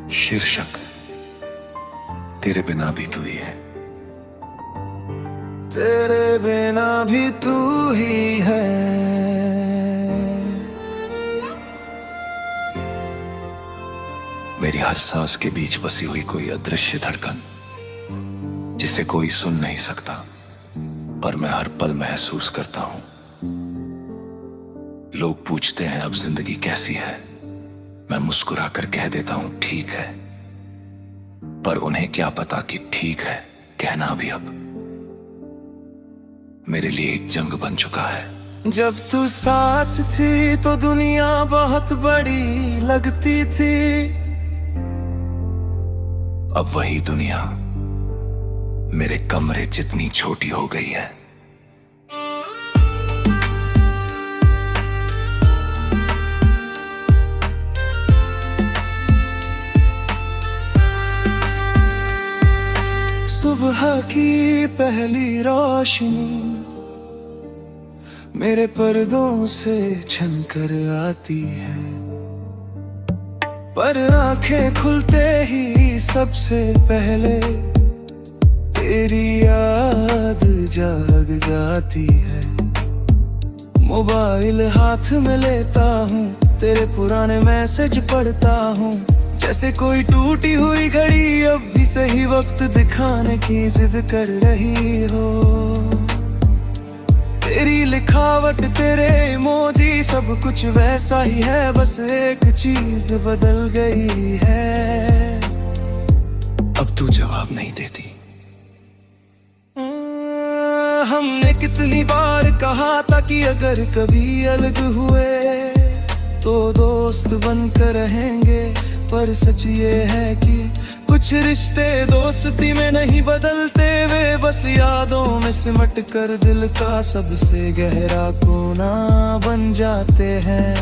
शीर्षक तेरे बिना भी तू ही है। तेरे बिना भी तू ही है। मेरी हर सांस के बीच बसी हुई कोई अदृश्य धड़कन जिसे कोई सुन नहीं सकता, पर मैं हर पल महसूस करता हूं। लोग पूछते हैं अब जिंदगी कैसी है, मैं मुस्कुरा कर कह देता हूं ठीक है, पर उन्हें क्या पता कि ठीक है कहना भी अब मेरे लिए एक जंग बन चुका है। जब तू साथ थी तो दुनिया बहुत बड़ी लगती थी। अब वही दुनिया मेरे कमरे जितनी छोटी हो गई है। सुबह की पहली रोशनी मेरे पर्दों से छनकर आती है, पर आंखें खुलते ही सबसे पहले तेरी याद जाग जाती है। मोबाइल हाथ में लेता हूँ, तेरे पुराने मैसेज पढ़ता हूँ, जैसे कोई टूटी हुई घड़ी अब भी सही वक्त दिखाने की जिद कर रही हो। तेरी लिखावट, तेरे इमोजी, सब कुछ वैसा ही है, बस एक चीज बदल गई है। अब तू जवाब नहीं देती। हमने कितनी बार कहा था कि अगर कभी अलग हुए तो दोस्त बनकर रहेंगे, पर सच ये है कि कुछ रिश्ते दोस्ती में नहीं बदलते, वे बस यादों में सिमट कर दिल का सबसे गहरा कोना बन जाते हैं।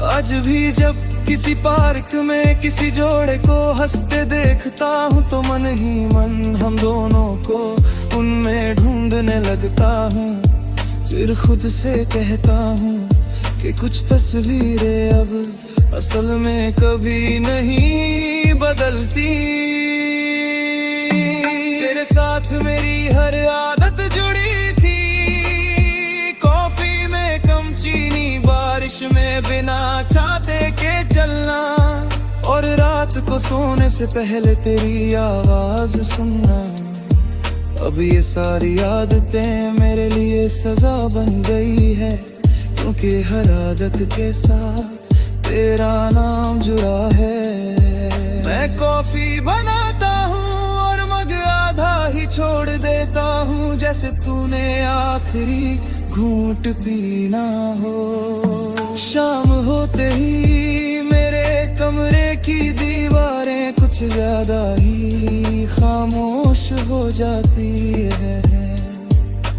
आज भी जब किसी पार्क में किसी जोड़े को हंसते देखता हूँ तो मन ही मन हम दोनों को उनमें ढूंढने लगता हूँ। फिर खुद से कहता हूँ कि कुछ तस्वीरें अब असल में कभी नहीं बदलती। तेरे साथ मेरी हर आदत जुड़ी थी, कॉफी में कम चीनी, बारिश में बिना छाते के चलना, और रात को सोने से पहले तेरी आवाज सुनना। अब ये सारी आदतें मेरे लिए सजा बन गई है, क्योंकि हर आदत के साथ तेरा नाम जुड़ा है। मैं कॉफी बनाता हूँ और मग आधा ही छोड़ देता हूँ, जैसे तूने आखिरी घूंट पीना हो। शाम होते ही मेरे कमरे की दीवारें कुछ ज्यादा ही खामोश हो जाती है।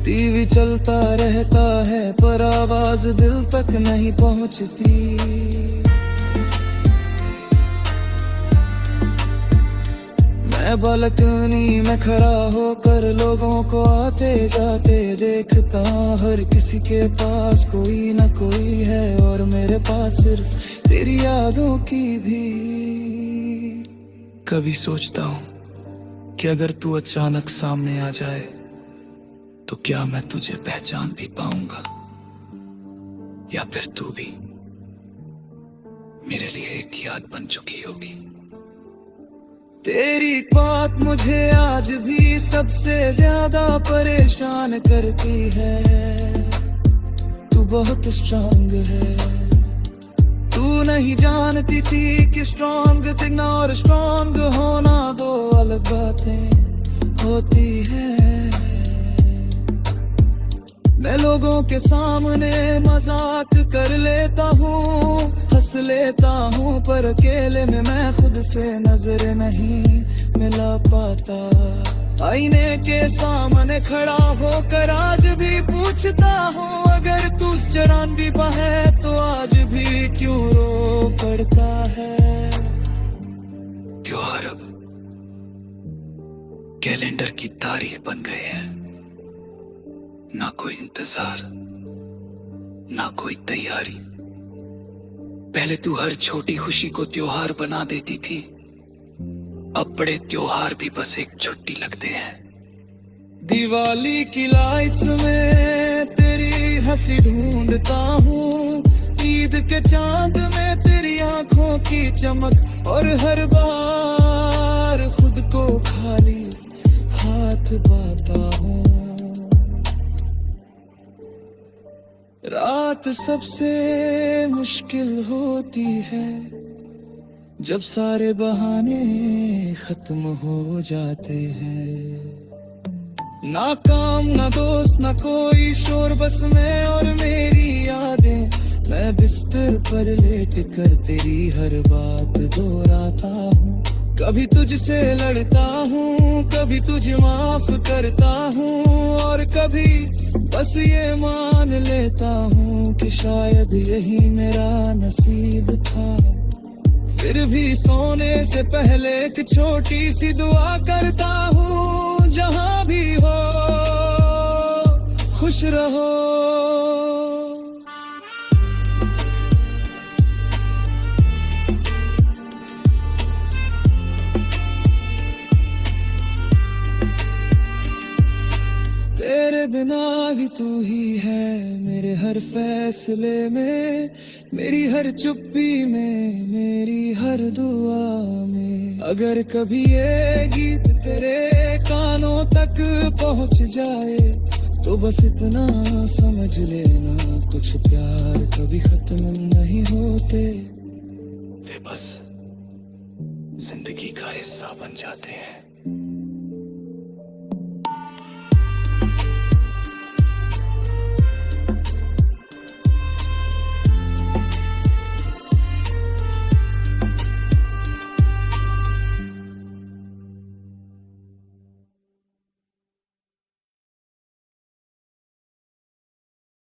टीवी चलता रहता है पर आवाज दिल तक नहीं पहुंचती। मैं बालकनी में खड़ा होकर लोगों को आते जाते देखता, हर किसी के पास कोई ना कोई है और मेरे पास सिर्फ तेरी यादों की भी। कभी सोचता हूँ कि अगर तू अचानक सामने आ जाए तो क्या मैं तुझे पहचान भी पाऊंगा, या फिर तू भी मेरे लिए एक याद बन चुकी होगी। तेरी बात मुझे आज भी सबसे ज्यादा परेशान करती है। तू बहुत स्ट्रांग है, तू नहीं जानती थी कि स्ट्रांग दिखना और स्ट्रांग होना दो अलग बातें होती हैं। मैं लोगों के सामने मजाक कर लेता हूँ, हंस लेता हूँ, पर अकेले में मैं खुद से नजर नहीं मिला पाता। आईने के सामने खड़ा होकर आज भी पूछता हूँ, अगर तू चौरानवी है तो आज भी क्यों रो पड़ता है। त्योहार अब कैलेंडर की तारीख बन गए हैं, ना कोई इंतजार, ना कोई तैयारी, पहले तू हर छोटी खुशी को त्योहार बना देती थी, अब बड़े त्योहार भी बस एक छुट्टी लगते हैं। दिवाली की लाइट्स में तेरी हंसी ढूंढता हूँ, ईद के चांद में तेरी आंखों की चमक, और हर बार खुद को खाली हाथ पाता हूँ। रात सबसे मुश्किल होती है जब सारे बहाने खत्म हो जाते हैं। ना काम ना दोस्त ना कोई शोर, बस मैं और मेरी यादें। मैं बिस्तर पर लेट कर तेरी हर बात दोहराता हूँ। कभी तुझसे लड़ता हूँ, कभी तुझे माफ करता हूँ, और कभी बस ये मान लेता हूँ कि शायद यही मेरा नसीब था। फिर भी सोने से पहले एक छोटी सी दुआ करता हूँ, जहाँ भी हो खुश रहो। तेरे बिना भी तू ही है मेरे हर फैसले में, मेरी हर चुप्पी में, मेरी हर दुआ में। अगर कभी ये गीत तेरे कानों तक पहुंच जाए तो बस इतना समझ लेना, कुछ प्यार कभी खत्म नहीं होते, वे बस जिंदगी का हिस्सा बन जाते हैं।